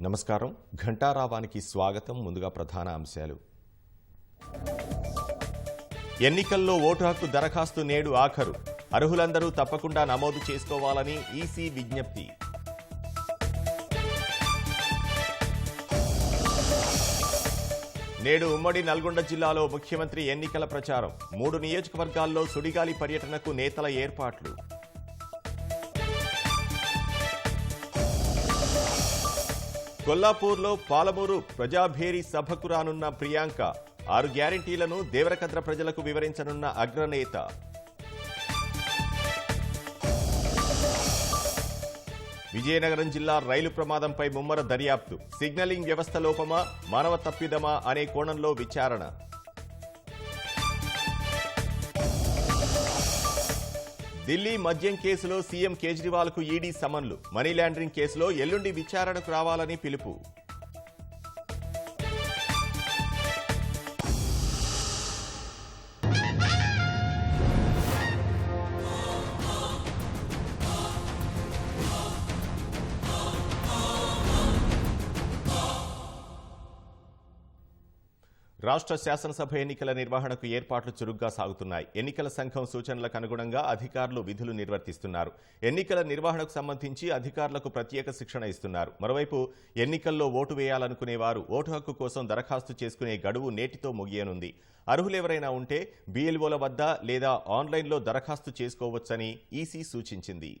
నమస్కారం. ఘంటారావానికి స్వాగతం. ముందుగా ప్రధాన అంశాలు. ఎన్నికల్లో ఓటు హక్కు దరఖాస్తు నేడు ఆఖరు. అర్హులందరూ తప్పకుండా నమోదు చేసుకోవాలని ఈసీ విజ్ఞప్తి. నేడు ఉమ్మడి నల్గొండ జిల్లాలో ముఖ్యమంత్రి ఎన్నికల ప్రచారం. 3 నియోజకవర్గాల్లో సుడిగాలి పర్యటనకు నేతల ఏర్పాట్లు. కొల్లాపూర్లో పాలమూరు ప్రజాభేరి సభకు రానున్న ప్రియాంక. 6 గ్యారంటీలను దేవరకద్ర ప్రజలకు వివరించనున్న అగ్రనేత. విజయనగరం జిల్లా రైలు ప్రమాదంపై ముమ్మర దర్యాప్తు. సిగ్నలింగ్ వ్యవస్థ లోపమా, మానవ తప్పిదమా అనే కోణంలో విచారణ. ఢిల్లీ మద్యం కేసులో సీఎం కేజ్రీవాల్కు ఈడీ సమన్లు. మనీ లాండరింగ్ కేసులో ఎల్లుండి విచారణకు రావాలని పిలుపు. రాష్ట్ర శాసనసభ ఎన్నికల నిర్వహణకు ఏర్పాట్లు చురుగ్గా సాగుతున్నాయి. ఎన్నికల సంఘం సూచనలకు అనుగుణంగా అధికారులు విధులు నిర్వర్తిస్తున్నారు. ఎన్నికల నిర్వహణకు సంబంధించి అధికారులకు ప్రత్యేక శిక్షణ ఇస్తున్నారు. మరోవైపు ఎన్నికల్లో ఓటు వేయాలనుకునే వారు ఓటు హక్కు కోసం దరఖాస్తు చేసుకునే గడువు నేటితో ముగియనుంది. అర్హులెవరైనా ఉంటే బీఎల్ఓల వద్ద లేదా ఆన్లైన్లో దరఖాస్తు చేసుకోవచ్చని ఈసీ సూచించింది.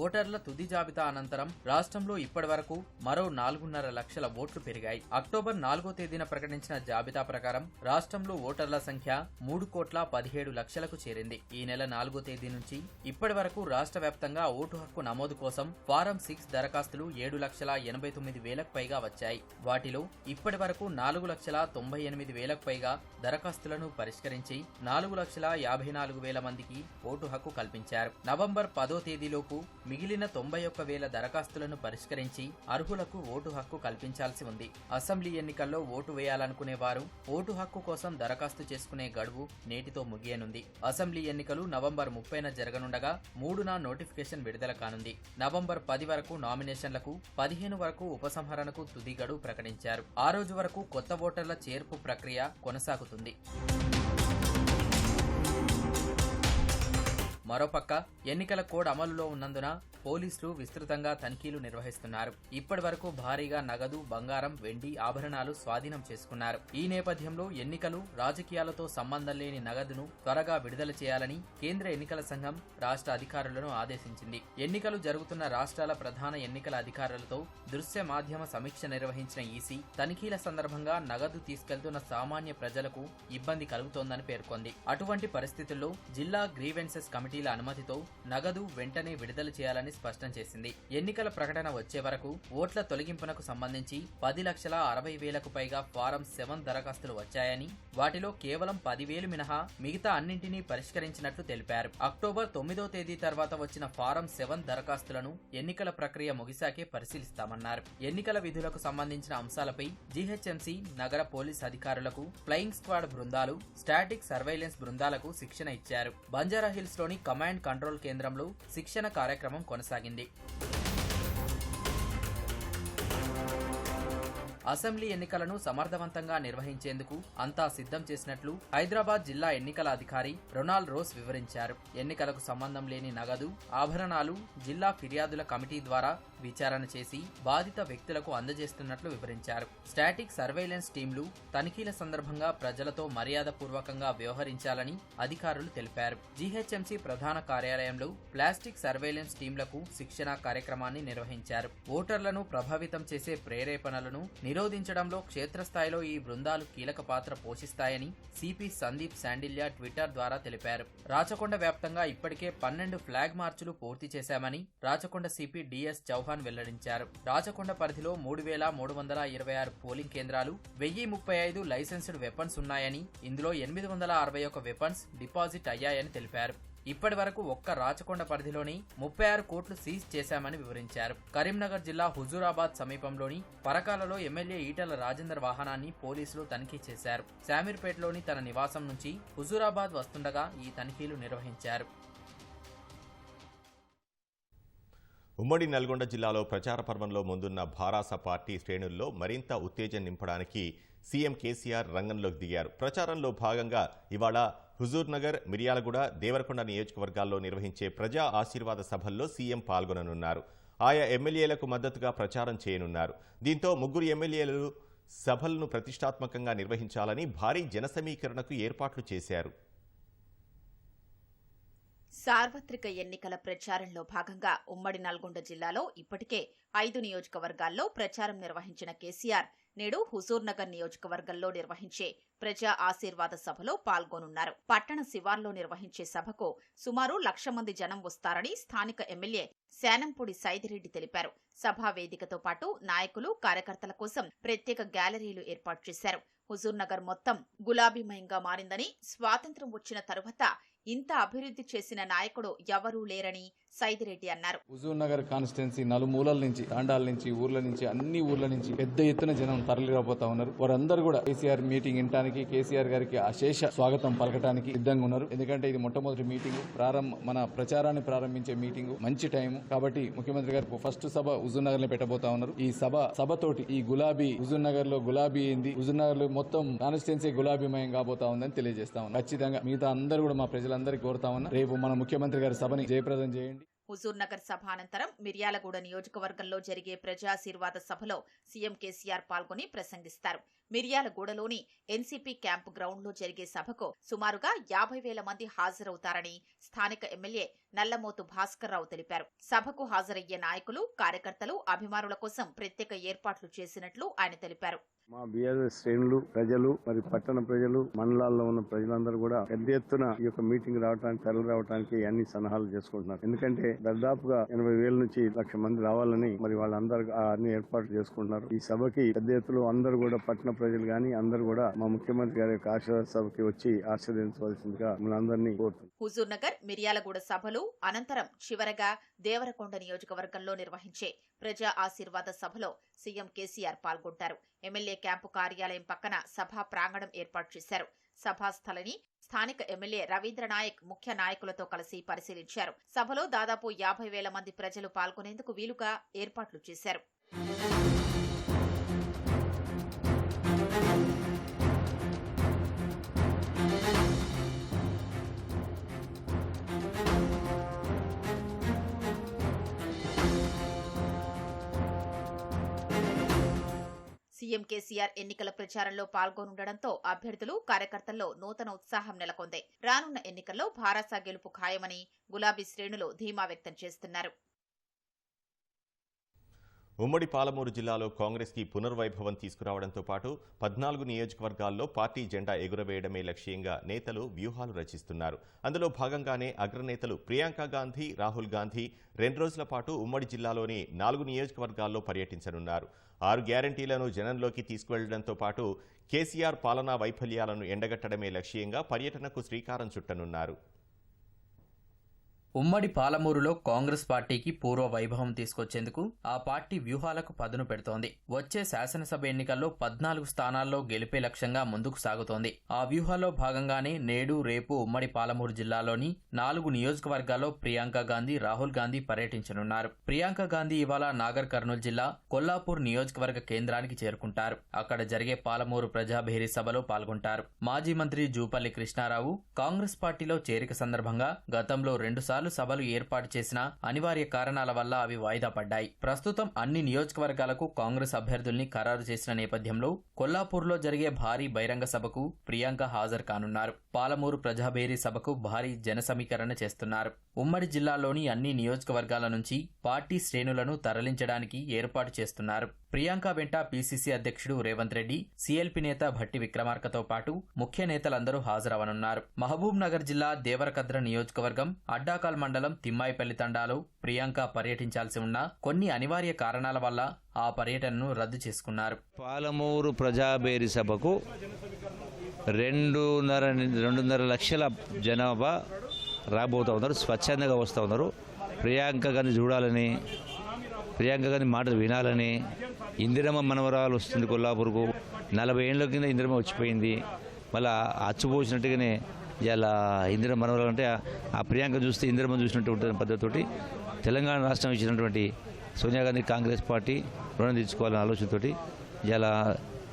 ఓటర్ల తుది జాబితా అనంతరం రాష్ట్రంలో ఇప్పటి వరకు మరో 4.5 లక్షల ఓట్లు పెరిగాయి. అక్టోబర్ 4వ తేదీన ప్రకటించిన జాబితా ప్రకారం రాష్ట్రంలో ఓటర్ల సంఖ్య 3,17,00,000కు చేరింది. ఈ నెల 4వ తేదీ నుంచి ఇప్పటి వరకు రాష్ట్ర వ్యాప్తంగా ఓటు హక్కు నమోదు కోసం ఫారం 6 దరఖాస్తులు 7,89,000కు పైగా వచ్చాయి. వాటిలో ఇప్పటి వరకు 4,98,000కు పైగా దరఖాస్తులను పరిష్కరించి 4,54,000 మందికి ఓటు హక్కు కల్పించారు. నవంబర్ 10వ తేదీలోపు మిగిలిన 91,000 దరఖాస్తులను పరిష్కరించి అర్హులకు ఓటు హక్కు కల్పించాల్సి ఉంది. అసెంబ్లీ ఎన్నికల్లో ఓటు వేయాలనుకునే వారు ఓటు హక్కు కోసం దరఖాస్తు చేసుకునే గడువు నేటితో ముగియనుంది. అసెంబ్లీ ఎన్నికలు నవంబర్ 30న జరగనుండగా 3న నోటిఫికేషన్ విడుదల కానుంది. నవంబర్ 10 వరకు నామినేషన్లకు, 15 వరకు ఉపసంహరణకు తుది గడువు ప్రకటించారు. ఆ రోజు వరకు కొత్త ఓటర్ల చేర్పు ప్రక్రియ కొనసాగుతుంది. మరోపక్క ఎన్నికల కోడ్ అమలులో ఉన్నందున పోలీసులు విస్తృతంగా తనిఖీలు నిర్వహిస్తున్నారు. ఇప్పటి వరకు భారీగా నగదు, బంగారం, వెండి, ఆభరణాలు స్వాధీనం చేసుకున్నారు. ఈ నేపథ్యంలో ఎన్నికలు, రాజకీయాలతో సంబంధం లేని నగదును త్వరగా విడుదల చేయాలని కేంద్ర ఎన్నికల సంఘం రాష్ట్ర అధికారులను ఆదేశించింది. ఎన్నికలు జరుగుతున్న రాష్ట్రాల ప్రధాన ఎన్నికల అధికారులతో దృశ్య మాధ్యమ సమీక్ష నిర్వహించిన ఈసీ తనిఖీల సందర్భంగా నగదు తీసుకెళ్తున్న సామాన్య ప్రజలకు ఇబ్బంది కలుగుతోందని పేర్కొంది. అటువంటి పరిస్థితుల్లో జిల్లా గ్రీవెన్సెస్ కమిటీల అనుమతితో నగదు వెంటనే విడుదల చేయాలని స్పష్టం చేసింది. ఎన్నికల ప్రకటన వచ్చే వరకు ఓట్ల తొలగింపునకు సంబంధించి 10,60,000కు పైగా ఫారం 7 దరఖాస్తులు వచ్చాయని, వాటిలో కేవలం 10,000 మినహా మిగతా అన్నింటినీ పరిష్కరించినట్లు తెలిపారు. అక్టోబర్ 9వ తేదీ తర్వాత వచ్చిన ఫారం 7 దరఖాస్తులను ఎన్నికల ప్రక్రియ ముగిశాకే పరిశీలిస్తామన్నారు. ఎన్నికల విధులకు సంబంధించిన అంశాలపై జీహెచ్ఎంసీ నగర పోలీస్ అధికారులకు ఫ్లయింగ్ స్క్వాడ్ బృందాలు, స్టాటిక్ సర్వైలెన్స్ బృందాలకు శిక్షణ ఇచ్చారు. బంజారాహిల్స్ లోని కమాండ్ కంట్రోల్ కేంద్రంలో శిక్షణ కార్యక్రమం కొనసాగింది. అసెంబ్లీ ఎన్నికలను సమర్థవంతంగా నిర్వహించేందుకు అంతా సిద్ధం చేసినట్లు హైదరాబాద్ జిల్లా ఎన్నికల అధికారి రొనాల్డ్ రోస్ వివరించారు. ఎన్నికలకు సంబంధం లేని నగదు, ఆభరణాలు జిల్లా ఫిర్యాదుల కమిటీ ద్వారా విచారణ చేసి బాధిత వ్యక్తులకు అందజేస్తున్నట్లు వివరించారు. స్టాటిక్ సర్వైలెన్స్ టీంలు తనిఖీల సందర్భంగా ప్రజలతో మర్యాదపూర్వకంగా వ్యవహరించాలని అధికారులు తెలిపారు. జీహెచ్ఎంసీ ప్రధాన కార్యాలయంలో ప్లాస్టిక్ సర్వైలెన్స్ టీంలకు శిక్షణ కార్యక్రమాన్ని నిర్వహించారు. ఓటర్లను ప్రభావితం చేసే ప్రేరేపణలను నిరోధించడంలో క్షేత్రస్థాయిలో ఈ బృందాలు కీలక పాత్ర పోషిస్తాయని సిపి సందీప్ శాండిల్యా ట్విట్టర్ ద్వారా తెలిపారు. రాచకొండ వ్యాప్తంగా ఇప్పటికే 12 ఫ్లాగ్ మార్చులు పూర్తి చేశామని రాచకొండ సిపి డిఎస్ చౌహాన్ వెల్లడించారు. రాచకొండ పరిధిలో 3,326 పోలింగ్ కేంద్రాలు, 1,035 లైసెన్స్డ్ వెపన్స్ ఉన్నాయని, ఇందులో 861 వెపన్స్ డిపాజిట్ అయ్యాయని తెలిపారు. ఇప్పటి వరకు ఒక్క రాచకొండ పరిధిలోని 36 కోట్లు సీజ్ చేశామని వివరించారు. కరీంనగర్ జిల్లా హుజూరాబాద్ సమీపంలోని పరకాలలో ఎమ్మెల్యే ఈటల రాజేందర్ వాహనాన్ని పోలీసులు తనిఖీ చేశారు. శామీర్పేటలోని తన నివాసం నుంచి హుజూరాబాద్ వస్తుండగా ఈ తనిఖీలు నిర్వహించారు. ఉమ్మడి నల్గొండ జిల్లాలో ప్రచార పర్వంలో ముందున్న భారాస పార్టీ శ్రేణుల్లో మరింత ఉత్తేజం నింపడానికి సీఎం కేసీఆర్ రంగంలోకి దిగారు. ప్రచారంలో భాగంగా ఇవాళ హుజూర్నగర్, మిర్యాలగూడ, దేవరకొండ నియోజకవర్గాల్లో నిర్వహించే ప్రజా ఆశీర్వాద సభల్లో సీఎం పాల్గొననున్నారు. ఆయా ఎమ్మెల్యేలకు మద్దతుగా ప్రచారం చేయనున్నారు. దీంతో ముగ్గురు ఎమ్మెల్యేలు సభలను ప్రతిష్టాత్మకంగా నిర్వహించాలని భారీ జనసమీకరణకు ఏర్పాట్లు చేశారు. సార్వత్రిక ఎన్నికల ప్రచారంలో భాగంగా ఉమ్మడి నల్గొండ జిల్లాలో ఇప్పటికే 5 నియోజకవర్గాల్లో ప్రచారం నిర్వహించిన కేసీఆర్ నేడు హుజూర్నగర్ నియోజకవర్గంలో నిర్వహించే ప్రజా ఆశీర్వాద సభలో పాల్గొనున్నారు. పట్టణ శివార్లో నిర్వహించే సభకు సుమారు 1,00,000 మంది జనం వస్తారని స్థానిక ఎమ్మెల్యే శానంపూడి సైదిరెడ్డి తెలిపారు. సభా వేదికతో పాటు నాయకులు, కార్యకర్తల కోసం ప్రత్యేక గ్యాలరీలు ఏర్పాటు చేశారు. హుజూర్నగర్ మొత్తం గులాబీమయంగా మారిందని, స్వాతంత్ర్యం వచ్చిన తరువాత ఇంత అభివృద్ధి చేసిన నాయకుడు ఎవరూ లేరని సైదిరెడ్డి అన్నారు. హుజూర్నగర్ కాన్స్టిట్యున్సీ నలుమూలల నుంచి, తాండాల నుంచి, ఊర్ల నుంచి, అన్ని ఊర్ల నుంచి పెద్ద ఎత్తున జనం తరలిరాబోతా ఉన్నారు. వారందరూ కూడా కేసీఆర్ మీటింగ్ వినడానికి, కేసీఆర్ గారికి అశేష స్వాగతం పలకడానికి సిద్ధంగా ఉన్నారు. ఎందుకంటే ఇది మొట్టమొదటి మీటింగ్, మన ప్రచారాన్ని ప్రారంభించే మీటింగ్, మంచి టైం కాబట్టి ముఖ్యమంత్రి గారు ఫస్ట్ సభ హుజూర్నగర్ లో పెట్టబోతా ఉన్నారు. ఈ సభతోటి ఈ గులాబీ హుజూర్నగర్ లో గులాబీ ఏంది, హుజూర్నగర్ లో మొత్తం కాన్స్టిట్యున్సీ గులాబీమయం కాబోతా ఉందని తెలియజేస్తా ఉన్నాం. ఖచ్చితంగా మిగతా అందరూ కూడా మా ప్రజలందరికీ కోరుతా ఉన్నా, రేపు మన ముఖ్యమంత్రి గారి సభని జయప్రదం చేయండి. హుజూర్నగర్ సభ అనంతరం మిర్యాలగూడ నియోజకవర్గంలో జరిగే ప్రజాశీర్వాద సభలో సీఎం కేసీఆర్ పాల్గొని ప్రసంగిస్తారు. మిర్యాలగూడలోని ఎన్సీపీ క్యాంపు గ్రౌండ్లో జరిగే సభకు సుమారుగా 50,000 మంది హాజరవుతారని స్థానిక ఎమ్మెల్యే నల్లమోతు భాస్కర్రావు తెలిపారు. సభకు హాజరయ్యే నాయకులు, కార్యకర్తలు, అభిమానుల కోసం ప్రత్యేక ఏర్పాట్లు చేసినట్లు ఆయన తెలిపారు. మా బీఆర్ఎస్ శ్రేణులు, ప్రజలు, మరి పట్టణ ప్రజలు, మండలాల్లో ఉన్న ప్రజలందరూ కూడా పెద్ద ఎత్తున ఈ యొక్క మీటింగ్ రావడానికి, తరలి రావడానికి అన్ని సన్నాహాలు చేసుకుంటున్నారు. ఎందుకంటే దాదాపుగా 80,000 నుంచి 1,00,000 మంది రావాలని మరి వాళ్ళందరూ అన్ని ఏర్పాట్లు చేసుకుంటున్నారు. ఈ సభకి పెద్ద ఎత్తులో అందరూ కూడా పట్టణ ప్రజలు గాని అందరూ కూడా మా ముఖ్యమంత్రి గారి యొక్క ఆశీర్వాద సభకి వచ్చి ఆశీర్వదించవలసిందిగా మనందరినీ కోరుతున్నాం. హుజూర్నగర్, మిర్యాలగూడ సభలు అనంతరం చివరగా దేవరకొండ నియోజకవర్గంలో నిర్వహించే ప్రజా ఆశీర్వాద సభలో సీఎం కేసీఆర్ పాల్గొంటారు. ఎమ్మెల్యే క్యాంపు కార్యాలయం పక్కన సభా ప్రాంగణం ఏర్పాటు చేశారు. సభాస్థలిని స్థానిక ఎమ్మెల్యే రవీంద్రనాయక్ ముఖ్య నాయకులతో కలిసి పరిశీలించారు. సభలో దాదాపు 50,000 మంది ప్రజలు పాల్గొనేందుకు వీలుగా ఏర్పాట్లు చేశారు. సీఎం కేసీఆర్ ఎన్నికల ప్రచారంలో పాల్గొనుండడంతో అభ్యర్థులు, కార్యకర్తల్లో నూతన ఉత్సాహం నెలకొంది. రానున్న ఎన్నికల్లో భారాస గెలుపు ఖాయమని గులాబీ శ్రేణులు ధీమా వ్యక్తం చేస్తున్నారు. ఉమ్మడి పాలమూరు జిల్లాలో కాంగ్రెస్కి పునర్వైభవం తీసుకురావడంతో పాటు 14 నియోజకవర్గాల్లో పార్టీ జెండా ఎగురవేయడమే లక్ష్యంగా నేతలు వ్యూహాలు రచిస్తున్నారు. అందులో భాగంగానే అగ్రనేతలు ప్రియాంక గాంధీ, రాహుల్ గాంధీ 2 రోజుల పాటు ఉమ్మడి జిల్లాలోని 4 నియోజకవర్గాల్లో పర్యటించనున్నారు. 6 గ్యారంటీలను జనంలోకి తీసుకువెళ్లడంతో పాటు కేసీఆర్ పాలనా వైఫల్యాలను ఎండగట్టడమే లక్ష్యంగా పర్యటనకు శ్రీకారం చుట్టనున్నారు. ఉమ్మడి పాలమూరులో కాంగ్రెస్ పార్టీకి పూర్వ వైభవం తీసుకొచ్చేందుకు ఆ పార్టీ వ్యూహాలకు పదును పెడుతోంది. వచ్చే శాసనసభ ఎన్నికల్లో 14 స్థానాల్లో గెలిపే లక్ష్యంగా ముందుకు సాగుతోంది. ఆ వ్యూహాల్లో భాగంగానే నేడు, రేపు ఉమ్మడి పాలమూరు జిల్లాలోని 4 నియోజకవర్గాల్లో ప్రియాంక గాంధీ, రాహుల్ గాంధీ పర్యటించనున్నారు. ప్రియాంక గాంధీ ఇవాళ నాగర్ కర్నూలు జిల్లా కొల్లాపూర్ నియోజకవర్గ కేంద్రానికి చేరుకుంటారు. అక్కడ జరిగే పాలమూరు ప్రజాభేరీ సభలో పాల్గొంటారు. మాజీ మంత్రి జూపల్లి కృష్ణారావు కాంగ్రెస్ పార్టీలో చేరిక సందర్భంగా గతంలో 2 సార్లు సభలు ఏర్పాటు చేసిన అనివార్య కారణాల వల్ల అవి వాయిదా పడ్డాయి. ప్రస్తుతం అన్ని నియోజకవర్గాలకు కాంగ్రెస్ అభ్యర్థుల్ని ఖరారు చేసిన నేపథ్యంలో కొల్లాపూర్లో జరిగే భారీ బహిరంగ సభకు ప్రియాంక హాజరు కానున్నారు. పాలమూరు ప్రజాభేరీ సభకు భారీ జన సమీకరణ చేస్తున్నారు. ఉమ్మడి జిల్లాలోని అన్ని నియోజకవర్గాల నుంచి పార్టీ శ్రేణులను తరలించడానికి ఏర్పాటు చేస్తున్నారు. ప్రియాంక వెంట పీసీసీ అధ్యక్షుడు రేవంత్ రెడ్డి, సీఎల్పీ నేత భట్టి విక్రమార్కతో పాటు ముఖ్య నేతలందరూ హాజరవనున్నారు. మహబూబ్ నగర్ జిల్లా దేవరకద్ర నియోజకవర్గం అడ్డాకాల్ మండలం తిమ్మాయిపల్లి తండాలో ప్రియాంక పర్యటించాల్సి ఉన్న కొన్ని అనివార్య కారణాల వల్ల ఆ పర్యటనను రద్దు చేసుకున్నారు. పాలమూరు ప్రజాభేరీ సభకు 2.5 లక్షల జనాభా రాబోతూ ఉన్నారు. స్వచ్ఛందంగా వస్తూ ఉన్నారు. ప్రియాంక గాంధీ చూడాలని, ప్రియాంక గాంధీ మాటలు వినాలని. ఇందిరమ్మ మనవరాలు వస్తుంది కొల్లాపూర్కు. 40 ఏళ్ళ కింద ఇందిరమ్మ వచ్చిపోయింది. మళ్ళీ అచ్చుపోసినట్టుగానే ఇలా ఇందిరమ్మ మనవరాలు అంటే ఆ ప్రియాంక చూస్తే ఇందిరమ్మ చూసినట్టు ఉంటుంది పద్ధతితోటి తెలంగాణ రాష్ట్రం ఇచ్చినటువంటి సోనియా గాంధీ కాంగ్రెస్ పార్టీ రుణం తీర్చుకోవాలనే ఆలోచనతోటి ఇలా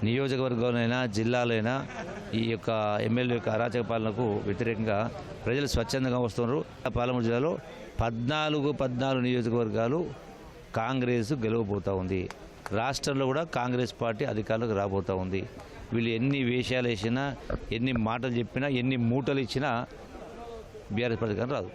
నియోజకవర్గంలోనైనా జిల్లాలైనా ఈ యొక్క ఎమ్మెల్యే యొక్క అరాచక పాలనకు వ్యతిరేకంగా ప్రజలు స్వచ్ఛందంగా వస్తున్నారు. పాలమూరు జిల్లాలో 14 నియోజకవర్గాలు కాంగ్రెస్ గెలవబోతూ ఉంది. రాష్ట్రంలో కూడా కాంగ్రెస్ పార్టీ అధికారులకు రాబోతూ ఉంది. వీళ్ళు ఎన్ని వేషాలు వేసినా, ఎన్ని మాటలు చెప్పినా, ఎన్ని మూటలు ఇచ్చినా బీఆర్ఎస్ పార్టీ రాదు.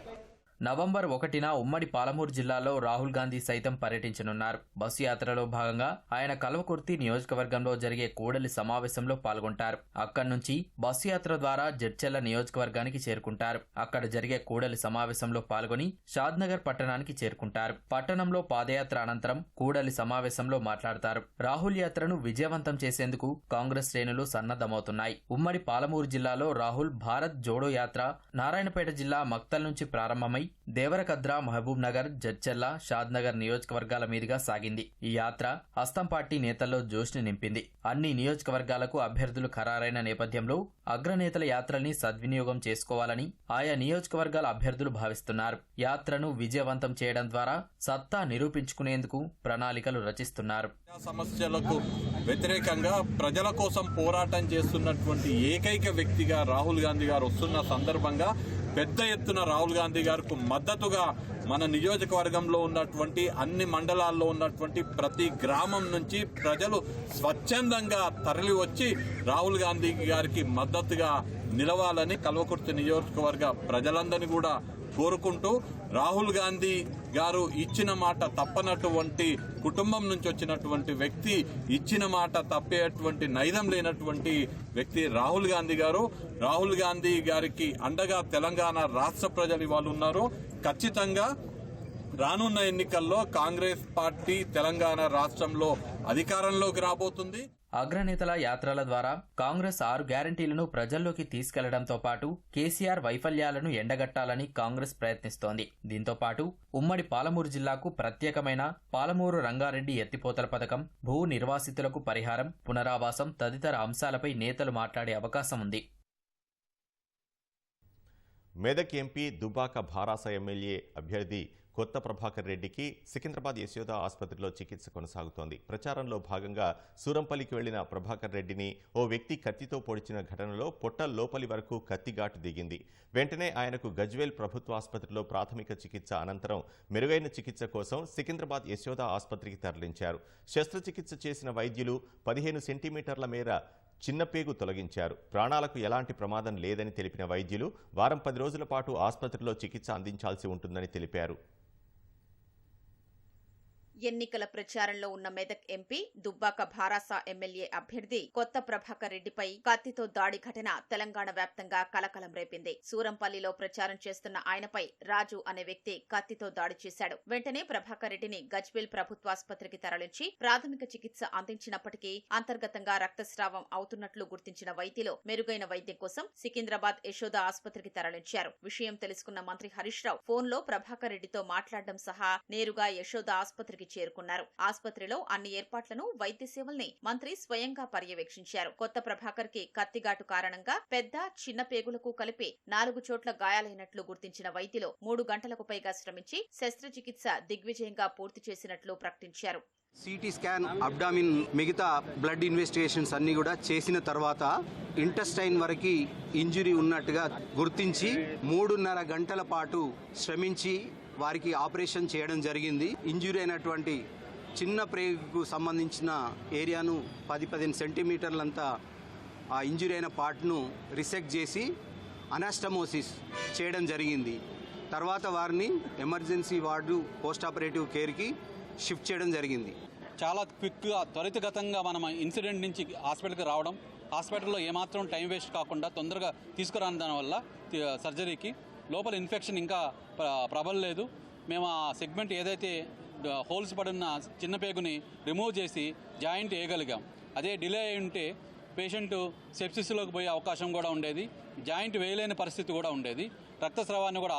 నవంబర్ 1న ఉమ్మడి పాలమూరు జిల్లాలో రాహుల్ గాంధీ సైతం పర్యటించనున్నారు. బస్సు యాత్రలో భాగంగా ఆయన కల్వకుర్తి నియోజకవర్గంలో జరిగే కూడలి సమావేశంలో పాల్గొంటారు. అక్కడి నుంచి బస్సు యాత్ర ద్వారా జడ్చెల్ల నియోజకవర్గానికి చేరుకుంటారు. అక్కడ జరిగే కూడలి సమావేశంలో పాల్గొని షాద్నగర్ పట్టణానికి చేరుకుంటారు. పట్టణంలో పాదయాత్ర అనంతరం కూడలి సమావేశంలో మాట్లాడతారు. రాహుల్ యాత్రను విజయవంతం చేసేందుకు కాంగ్రెస్ శ్రేణులు సన్నద్దమవుతున్నాయి. ఉమ్మడి పాలమూరు జిల్లాలో రాహుల్ భారత్ జోడో యాత్ర నారాయణపేట జిల్లా మక్తల్ నుంచి ప్రారంభమై దేవరకద్ర, మహబూబ్ నగర్, జడ్చెల్ల, షాద్నగర్ నియోజకవర్గాల మీదుగా సాగింది. ఈ యాత్ర హస్తం పార్టీ నేతల్లో జోష్ని నింపింది. అన్ని నియోజకవర్గాలకు అభ్యర్థులు ఖరారైన నేపథ్యంలో అగ్రనేతల యాత్రల్ని సద్వినియోగం చేసుకోవాలని ఆయా నియోజకవర్గాల అభ్యర్థులు భావిస్తున్నారు. యాత్రను విజయవంతం చేయడం ద్వారా సత్తా నిరూపించుకునేందుకు ప్రణాళికలు రచిస్తున్నారు. సమస్యలకు వ్యతిరేకంగా ప్రజల కోసం పోరాటం చేస్తున్నటువంటి ఏకైక వ్యక్తిగా రాహుల్ గాంధీ గారు వస్తున్న సందర్భంగా పెద్ద ఎత్తున రాహుల్ గాంధీ గారికి మద్దతుగా మన నియోజకవర్గంలో ఉన్నటువంటి అన్ని మండలాల్లో ఉన్నటువంటి ప్రతి గ్రామం నుంచి ప్రజలు స్వచ్ఛందంగా తరలి వచ్చి రాహుల్ గాంధీ గారికి మద్దతుగా నిలవాలని కల్వకుర్తి నియోజకవర్గ ప్రజలందరినీ కూడా కోరుకుంటూ, రాహుల్ గాంధీ గారు ఇచ్చిన మాట తప్పనటువంటి కుటుంబం నుంచి వచ్చినటువంటి వ్యక్తి, ఇచ్చిన మాట తప్పేటువంటి నైజం లేనటువంటి వ్యక్తి రాహుల్ గాంధీ గారు. రాహుల్ గాంధీ గారికి అండగా తెలంగాణ రాష్ట్ర ప్రజలు ఇవాళ ఉన్నారు. ఖచ్చితంగా రానున్న ఎన్నికల్లో కాంగ్రెస్ పార్టీ తెలంగాణ రాష్ట్రంలో అధికారంలోకి రాబోతుంది. అగ్రనేతల యాత్రల ద్వారా కాంగ్రెస్ 6 గ్యారంటీలను ప్రజల్లోకి తీసుకెళ్లడంతో పాటు కేసీఆర్ వైఫల్యాలను ఎండగట్టాలని కాంగ్రెస్ ప్రయత్నిస్తోంది. దీంతో పాటు ఉమ్మడి పాలమూరు జిల్లాకు ప్రత్యేకమైన పాలమూరు రంగారెడ్డి ఎత్తిపోతల పథకం, భూ నిర్వాసితులకు పరిహారం, పునరావాసం తదితర అంశాలపై నేతలు మాట్లాడే అవకాశం ఉంది. మెదక్ ఎంపీ దుబ్బాక భారాస ఎమ్మెల్యే అభ్యర్థి కొత్త ప్రభాకర్ రెడ్డికి సికింద్రాబాద్ యశోద ఆసుపత్రిలో చికిత్స కొనసాగుతోంది. ప్రచారంలో భాగంగా సూరంపల్లికి వెళ్లిన ప్రభాకర్ రెడ్డిని ఓ వ్యక్తి కత్తితో పొడిచిన ఘటనలో పొట్ట లోపలి వరకు కత్తిఘాటు దిగింది. వెంటనే ఆయనకు గజ్వేల్ ప్రభుత్వ ఆసుపత్రిలో ప్రాథమిక చికిత్స అనంతరం మెరుగైన చికిత్స కోసం సికింద్రాబాద్ యశోద ఆసుపత్రికి తరలించారు. శస్త్రచికిత్స చేసిన వైద్యులు 15 సెంటీమీటర్ల మేర చిన్నపేగు తొలగించారు. ప్రాణాలకు ఎలాంటి ప్రమాదం లేదని తెలిపిన వైద్యులు వారం 10 రోజుల పాటు ఆసుపత్రిలో చికిత్స అందించాల్సి ఉంటుందని తెలిపారు. ఎన్నికల ప్రచారంలో ఉన్న మెదక్ ఎంపీ దుబ్బాక భారాస ఎమ్మెల్యే అభ్యర్థి కొత్త ప్రభాకర్ రెడ్డిపై కత్తితో దాడి ఘటన తెలంగాణ వ్యాప్తంగా కలకలం రేపింది. సూరంపల్లిలో ప్రచారం చేస్తున్న ఆయనపై రాజు అనే వ్యక్తి కత్తితో దాడి చేశాడు. వెంటనే ప్రభాకర్ రెడ్డిని గజ్వేల్ ప్రభుత్వాసుపత్రికి తరలించి ప్రాథమిక చికిత్స అందించినప్పటికీ అంతర్గతంగా రక్తస్రావం అవుతున్నట్లు గుర్తించిన వైద్యులు మెరుగైన వైద్యం కోసం సికింద్రాబాద్ యశోద ఆసుపత్రికి తరలించారు. విషయం తెలుసుకున్న మంత్రి హరీష్ రావు ఫోన్లో ప్రభాకర్ రెడ్డితో మాట్లాడడం సహా నేరుగా యశోద ఆసుపత్రికి చేరుకున్నారు. ఆసుపత్రిలో అన్ని ఏర్పాట్లను, వైద్య సేవల్ని మంత్రి స్వయంగా పర్యవేక్షించారు. కొత్త ప్రభాకర్ కి కత్తిఘాటు కారణంగా పెద్ద, చిన్న పేగులకు కలిపి 4 చోట్ల గాయాలైనట్లు గుర్తించిన వైద్యులు 3 గంటలకు పైగా శ్రమించి శస్త్రచికిత్స దిగ్విజయంగా పూర్తి చేసినట్లు ప్రకటించారు. సిటీ స్కాన్, అబ్డామిన్, మిగతా బ్లడ్ ఇన్వెస్టిగేషన్స్ అన్ని కూడా చేసిన తర్వాత ఇంటెస్టైన్ వరకు ఇంజురీ ఉన్నట్టుగా గుర్తించి 3.5 గంటల పాటు శ్రమించి వారికి ఆపరేషన్ చేయడం జరిగింది. ఇంజురీ అయినటువంటి చిన్న ప్రేగుకు సంబంధించిన ఏరియాను 10-15 సెంటీమీటర్లంతా ఆ ఇంజురీ అయిన పార్ట్ను రిసెక్ట్ చేసి అనాస్టమోసిస్ చేయడం జరిగింది. తర్వాత వారిని ఎమర్జెన్సీ వార్డు, పోస్ట్ ఆపరేటివ్ కేర్కి షిఫ్ట్ చేయడం జరిగింది. చాలా క్విక్గా, త్వరితగతంగా మనం ఇన్సిడెంట్ నుంచి హాస్పిటల్కి రావడం, హాస్పిటల్లో ఏమాత్రం టైం వేస్ట్ కాకుండా తొందరగా తీసుకురాని దానివల్ల సర్జరీకి లోపల ఇన్ఫెక్షన్ ఇంకా ప్రబలలేదు. మేము ఆ సెగ్మెంట్ ఏదైతే హోల్స్ పడున్న చిన్న పేగుని రిమూవ్ చేసి జాయింట్ వేయగలిగాం. అదే డిలే అయి ఉంటే పేషెంట్ సెప్సిస్లోకి పోయే అవకాశం కూడా ఉండేది, జాయింట్ వేయలేని పరిస్థితి కూడా ఉండేది. రక్తస్రావాన్ని కూడా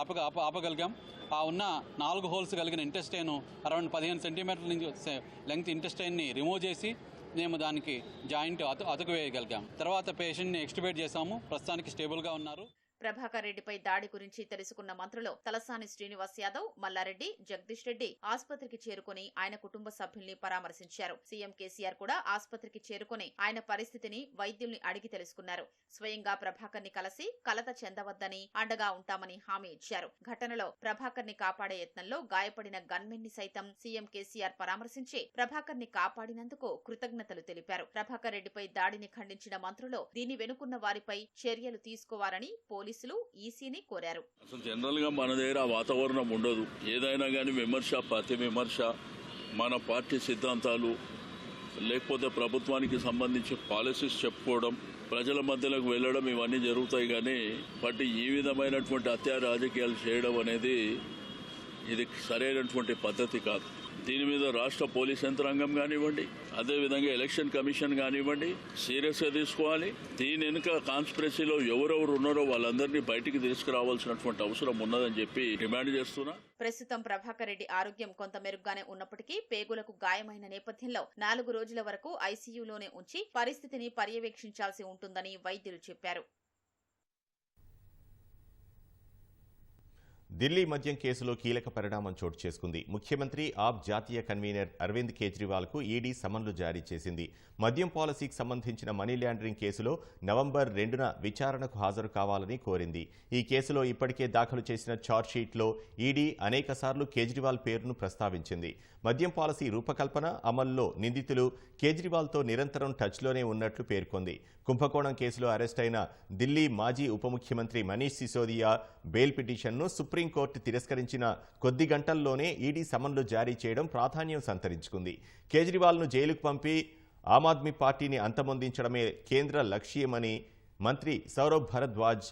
ఆపగలిగాం. ఆ ఉన్న 4 హోల్స్ కలిగిన ఇంటెస్టైన్ అరౌండ్ 15 సెంటీమీటర్ల నుంచి లెంగ్త్ ఇంటెస్టైన్ని రిమూవ్ చేసి మేము దానికి జాయింట్ అతుకు వేయగలిగాం. తర్వాత పేషెంట్ని ఎక్స్ట్యూబేట్ చేశాము. ప్రస్తుతానికి స్టేబుల్గా ఉన్నారు. ప్రభాకర్ రెడ్డిపై దాడి గురించి తెలుసుకున్న మంత్రులు తలసాని శ్రీనివాస్ యాదవ్, మల్లారెడ్డి, జగదీష్ రెడ్డి ఆసుపత్రికి చేరుకుని ఆయన కుటుంబ సభ్యుల్ని పరామర్శించారు. సీఎం కేసీఆర్ కూడా ఆసుపత్రికి చేరుకుని ఆయన పరిస్థితిని వైద్యుల్ని అడిగి తెలుసుకున్నారు. స్వయంగా ప్రభాకర్ ని కలిసి కలత చెందవద్దని, అండగా ఉంటామని హామీ ఇచ్చారు. ఘటనలో ప్రభాకర్ ని కాపాడే యత్నంలో గాయపడిన గన్మెన్ ని సైతం సీఎం కేసీఆర్ పరామర్శించి ప్రభాకర్ ని కాపాడినందుకు కృతజ్ఞతలు తెలిపారు. ప్రభాకర్ రెడ్డిపై దాడిని ఖండించిన మంత్రులు దీన్ని వెనుకున్న వారిపై చర్యలు తీసుకోవాలని పోలీసులు ఈసీని కోరారు. అసలు జనరల్ గా మన దగ్గర ఆ వాతావరణం ఉండదు. ఏదైనా కానీ విమర్శ, ప్రతి విమర్శ, మన పార్టీ సిద్ధాంతాలు లేకపోతే ప్రభుత్వానికి సంబంధించి పాలసీస్ చెప్పుకోవడం, ప్రజల మధ్యలోకి వెళ్లడం, ఇవన్నీ జరుగుతాయి. కానీ బట్ ఈ విధమైనటువంటి హత్య రాజకీయాలు చేయడం అనేది ఇది సరైనటువంటి పద్ధతి కాదు. దీని మీద రాష్ట్ర పోలీస్ యంత్రాంగం కానివ్వండి, అదేవిధంగా ఎలక్షన్ కమిషన్ కానివ్వండి సీరియస్ గా తీసుకోవాలి. దీని వెనుక కాన్స్పిరసీలో ఎవరెవరు ఉన్నారో వాళ్ళందరినీ బయటికి తీసుకురావాల్సినటువంటి అవసరం ఉన్నదని చెప్పి డిమాండ్ చేస్తున్నా. ప్రస్తుతం ప్రభాకర్ రెడ్డి ఆరోగ్యం కొంత మెరుగ్గానే ఉన్నప్పటికీ పేగులకు గాయమైన నేపథ్యంలో 4 రోజుల వరకు ఐసీయూలోనే ఉంచి పరిస్థితిని పర్యవేక్షించాల్సి ఉంటుందని వైద్యులు చెప్పారు. ఢిల్లీ మద్యం కేసులో కీలక పరిణామం చోటు చేసుకుంది. ముఖ్యమంత్రి ఆప్ జాతీయ కన్వీనర్ అరవింద్ కేజ్రీవాల్కు ఈడీ సమన్లు జారీ చేసింది. మద్యం పాలసీకి సంబంధించిన మనీ లాండరింగ్ కేసులో నవంబర్ 2న విచారణకు హాజరు కావాలని కోరింది. ఈ కేసులో ఇప్పటికే దాఖలు చేసిన ఛార్జ్షీట్లో ఈడీ అనేకసార్లు కేజ్రీవాల్ పేరును ప్రస్తావించింది. మద్యం పాలసీ రూపకల్పన, అమల్లో నిందితులు కేజ్రీవాల్తో నిరంతరం టచ్లోనే ఉన్నట్లు పేర్కొంది. కుంభకోణం కేసులో అరెస్ట్ అయిన ఢిల్లీ మాజీ ఉప ముఖ్యమంత్రి మనీష్ సిసోదియా బెయిల్ పిటిషన్ను సుప్రీంకోర్టు తిరస్కరించిన కొద్ది గంటల్లోనే ఈడీ సమన్లు జారీ చేయడం ప్రాధాన్యం సంతరించుకుంది. కేజ్రీవాల్ను జైలుకు పంపి ఆమ్ ఆద్మీ పార్టీని అంతమొందించడమే కేంద్ర లక్ష్యమని మంత్రి సౌరభ్ భరద్వాజ్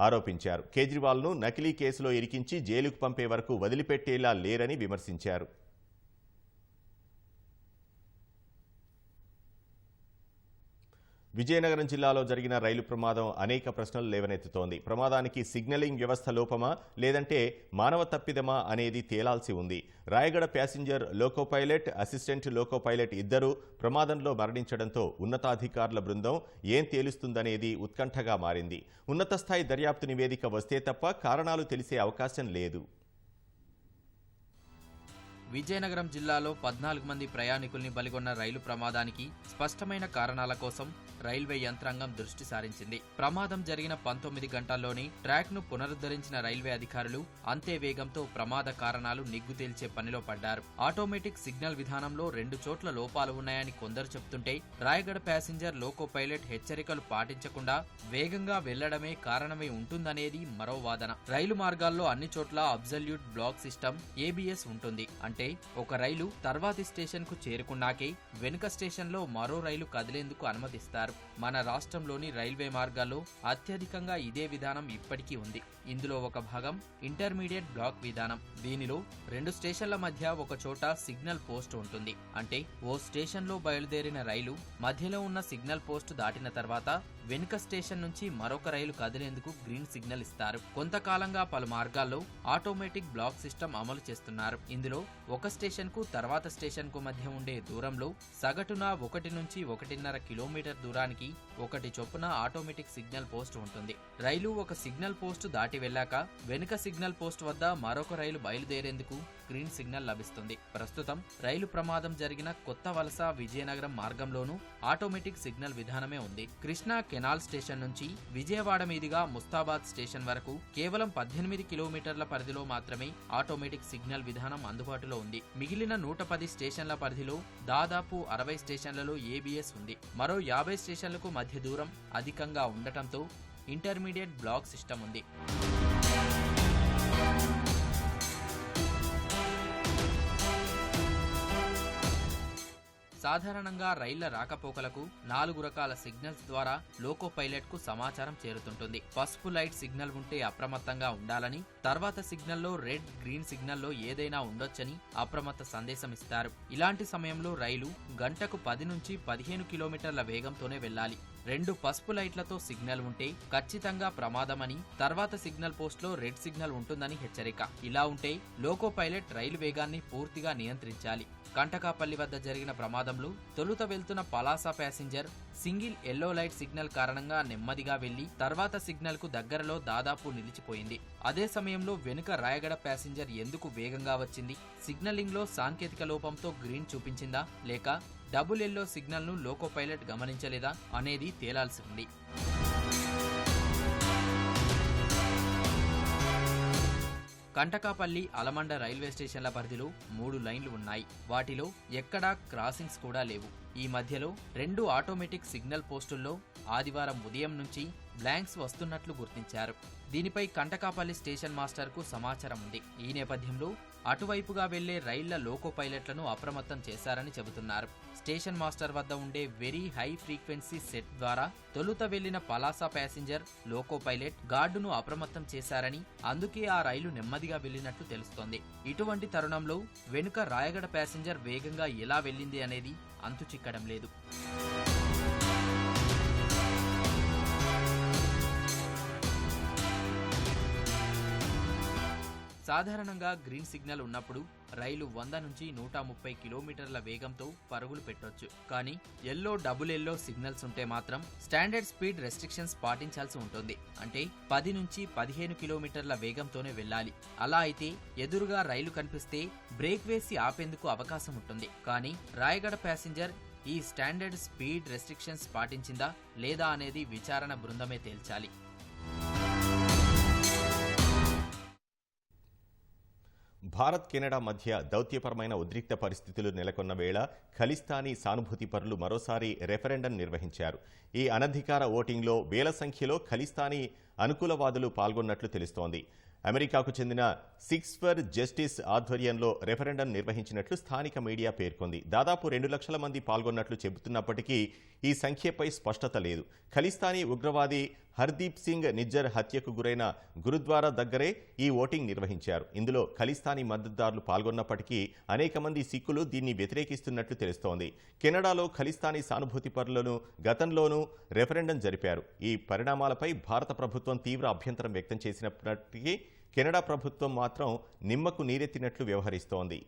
ఆరోపించారు. కేజ్రీవాల్ను నకిలీ కేసులో ఇరికించి జైలుకు పంపే వరకు వదిలిపెట్టేలా లేరని విమర్శించారు. విజయనగరం జిల్లాలో జరిగిన రైలు ప్రమాదం అనేక ప్రశ్నలు లేవనెత్తుతోంది. ప్రమాదానికి సిగ్నలింగ్ వ్యవస్థ లోపమా లేదంటే మానవ తప్పిదమా అనేది తేలాల్సి ఉంది. Rayagada passenger loco pilot, assistant loco pilot ఇద్దరూ ప్రమాదంలో మరణించడంతో ఉన్నతాధికారుల బృందం ఏం తేలుస్తుందనేది ఉత్కంఠగా మారింది. ఉన్నత స్థాయి దర్యాప్తు నివేదిక వస్తే తప్ప కారణాలు తెలిసే అవకాశం లేదు. విజయనగరం జిల్లాలో 14 మంది ప్రయాణికుల్ని బలిగొన్న రైలు ప్రమాదానికి స్పష్టమైన కారణాల కోసం రైల్వే యంత్రాంగం దృష్టి సారించింది. ప్రమాదం జరిగిన 19 గంటల్లోనే ట్రాక్ను పునరుద్ధరించిన రైల్వే అధికారులు అంతే వేగంతో ప్రమాద కారణాలు నిగ్గు తేల్చే పనిలో పడ్డారు. ఆటోమేటిక్ సిగ్నల్ విధానంలో 2 చోట్ల లోపాలు ఉన్నాయని కొందరు చెబుతుంటే, రాయగడ ప్యాసింజర్ లోకో పైలట్ హెచ్చరికలు పాటించకుండా వేగంగా వెళ్లడమే కారణమై ఉంటుందనేది మరో వాదన. రైలు మార్గాల్లో అన్ని చోట్ల అబ్సల్యూట్ బ్లాక్ సిస్టమ్ ఏబిఎస్ ఉంటుంది. అంటే ఒక రైలు తర్వాతి స్టేషన్ కు చేరుకున్నాకే వెనుక స్టేషన్ లో మరో రైలు కదిలేందుకు అనుమతిస్తారు. మన రాష్ట్రంలోని రైల్వే మార్గాల్లో అత్యధికంగా ఇదే విధానం ఇప్పటికీ ఉంది. ఇందులో ఒక భాగం ఇంటర్మీడియట్ బ్లాక్ విధానం. దీనిలో 2 స్టేషన్ల మధ్య ఒక చోట సిగ్నల్ పోస్ట్ ఉంటుంది. అంటే ఓ స్టేషన్ లో బయలుదేరిన రైలు మధ్యలో ఉన్న సిగ్నల్ పోస్ట్ దాటిన తర్వాత వెనుక స్టేషన్ నుంచి మరొక రైలు కదిలేందుకు గ్రీన్ సిగ్నల్ ఇస్తారు. కొంతకాలంగా పలు మార్గాల్లో ఆటోమేటిక్ బ్లాక్ సిస్టమ్ అమలు చేస్తున్నారు. ఇందులో ఒక స్టేషన్ కు తర్వాత స్టేషన్ కు మధ్య ఉండే దూరంలో సగటున 1 నుంచి 1.5 కిలోమీటర్ దూరానికి ఒకటి చొప్పున ఆటోమేటిక్ సిగ్నల్ పోస్ట్ ఉంటుంది. రైలు ఒక సిగ్నల్ పోస్ట్ దాటి వెళ్ళాక వెనుక సిగ్నల్ పోస్ట్ వద్ద మరొక రైలు బయలుదేరేందుకు గ్రీన్ సిగ్నల్ లభిస్తుంది. ప్రస్తుతం రైలు ప్రమాదం జరిగిన కొత్త వలస విజయనగరం మార్గంలోనూ ఆటోమేటిక్ సిగ్నల్ విధానమే ఉంది. కృష్ణా కెనాల్ స్టేషన్ నుంచి విజయవాడ మీదుగా ముస్తాబాద్ స్టేషన్ వరకు కేవలం 18 కిలోమీటర్ల పరిధిలో మాత్రమే ఆటోమేటిక్ సిగ్నల్ విధానం అందుబాటులో ఉంది. మిగిలిన 110 స్టేషన్ల పరిధిలో దాదాపు 60 స్టేషన్లలో ఏబిఎస్ ఉంది. మరో 50 స్టేషన్లకు మధ్య దూరం అధికంగా ఉండటంతో ఇంటర్మీడియట్ బ్లాక్ సిస్టమ్ ఉంది. సాధారణంగా రైళ్ల రాకపోకలకు 4 రకాల సిగ్నల్స్ ద్వారా లోకో పైలట్ కు సమాచారం చేరుతుంటుంది. పసుపు లైట్ సిగ్నల్ ఉంటే అప్రమత్తంగా ఉండాలని, తర్వాత సిగ్నల్లో రెడ్, గ్రీన్ సిగ్నల్లో ఏదైనా ఉండొచ్చని అప్రమత్త సందేశం ఇస్తారు. ఇలాంటి సమయంలో రైలు గంటకు 10 నుంచి 15 కిలోమీటర్ల వేగంతోనే వెళ్లాలి. 2 పసుపు లైట్లతో సిగ్నల్ ఉంటే ఖచ్చితంగా ప్రమాదమని, తర్వాత సిగ్నల్ పోస్ట్ లో రెడ్ సిగ్నల్ ఉంటుందని హెచ్చరిక. ఇలా ఉంటే లోకో పైలట్ రైలు వేగాన్ని పూర్తిగా నియంత్రించాలి. కంటకాపల్లి వద్ద జరిగిన ప్రమాదంలో తొలుత వెళ్తున్న Palasa passenger single yellow light signal కారణంగా నెమ్మదిగా వెళ్లి తర్వాత సిగ్నల్ కు దగ్గరలో దాదాపు నిలిచిపోయింది. అదే సమయంలో వెనుక రాయగడ ప్యాసింజర్ ఎందుకు వేగంగా వచ్చింది? సిగ్నలింగ్ లో సాంకేతిక లోపంతో గ్రీన్ చూపించిందా లేక డబుల్ ఎల్లో సిగ్నల్ ను లోకో పైలట్ గమనించలేదా అనేది తేలాల్సి ఉంది. కంటకాపల్లి, అలమండ రైల్వే స్టేషన్ల పరిధిలో 3 లైన్లు ఉన్నాయి. వాటిలో ఎక్కడా క్రాసింగ్స్ కూడా లేవు. ఈ మధ్యలో 2 ఆటోమేటిక్ సిగ్నల్ పోస్టుల్లో ఆదివారం ఉదయం నుంచి బ్లాంక్స్ వస్తున్నట్లు గుర్తించారు. దీనిపై కంటకాపల్లి స్టేషన్ మాస్టర్కు సమాచారం ఉంది. ఈ నేపథ్యంలో అటువైపుగా వెళ్లే రైళ్ల లోకో పైలట్లను అప్రమత్తం చేశారని చెబుతున్నారు. స్టేషన్ మాస్టర్ వద్ద ఉండే వెరీ హై ఫ్రీక్వెన్సీ సెట్ ద్వారా తొలుత వెళ్లిన పలాస ప్యాసింజర్ లోకో పైలట్ గార్డును అప్రమత్తం చేశారని, అందుకే ఆ రైలు నెమ్మదిగా వెళ్లినట్లు తెలుస్తోంది. ఇటువంటి తరుణంలో వెనుక రాయగడ ప్యాసింజర్ వేగంగా ఎలా వెళ్లింది అనేది అంతు చిక్కడం లేదు. సాధారణంగా గ్రీన్ సిగ్నల్ ఉన్నప్పుడు రైలు 100 నుంచి 130 కిలోమీటర్ల వేగంతో పరుగులు పెట్టొచ్చు. కానీ ఎల్లో, డబుల్ ఎల్లో సిగ్నల్స్ ఉంటే మాత్రం స్టాండర్డ్ స్పీడ్ రెస్ట్రిక్షన్స్ పాటించాల్సి ఉంటుంది. అంటే 10 నుంచి 15 కిలోమీటర్ల వేగంతోనే వెళ్ళాలి. అలా అయితే ఎదురుగా రైలు కనిపిస్తే బ్రేక్ వేసి ఆపేందుకు అవకాశం ఉంటుంది. కానీ రాయగడ ప్యాసింజర్ ఈ స్టాండర్డ్ స్పీడ్ రెస్ట్రిక్షన్స్ పాటించిందా లేదా అనేది విచారణ బృందమే తేల్చాలి. భారత్ కెనడా మధ్య దౌత్యపరమైన ఉద్రిక్త పరిస్థితులు నెలకొన్న వేళ ఖలిస్తానీ సానుభూతి పరులు మరోసారి రెఫరెండం నిర్వహించారు. ఈ అనధికార ఓటింగ్లో వేల సంఖ్యలో ఖలిస్తానీ అనుకూలవాదులు పాల్గొన్నట్లు తెలుస్తోంది. అమెరికాకు చెందిన సిక్స్ ఫర్ జస్టిస్ ఆధ్వర్యంలో రెఫరెండం నిర్వహించినట్లు స్థానిక మీడియా పేర్కొంది. దాదాపు 2 లక్షల మంది పాల్గొన్నట్లు చెబుతున్నప్పటికీ ఈ సంఖ్యపై స్పష్టత లేదు. ఖలిస్తానీ ఉగ్రవాది హర్దీప్ సింగ్ నిజ్జర్ హత్యకు గురైన గురుద్వారా దగ్గరే ఈ ఓటింగ్ నిర్వహించారు. ఇందులో ఖలిస్తానీ మద్దతుదారులు పాల్గొన్నప్పటికీ అనేక మంది సిక్కులు దీన్ని వ్యతిరేకిస్తున్నట్లు తెలుస్తోంది. కెనడాలో ఖలిస్తానీ సానుభూతి పరులను గతంలోనూ రెఫరెండం జరిపారు. ఈ పరిణామాలపై భారత ప్రభుత్వం తీవ్ర అభ్యంతరం వ్యక్తం చేసినప్పటికీ కెనడా ప్రభుత్వం మాత్రం నిమ్మకు నీరెత్తినట్లు వ్యవహరిస్తోంది.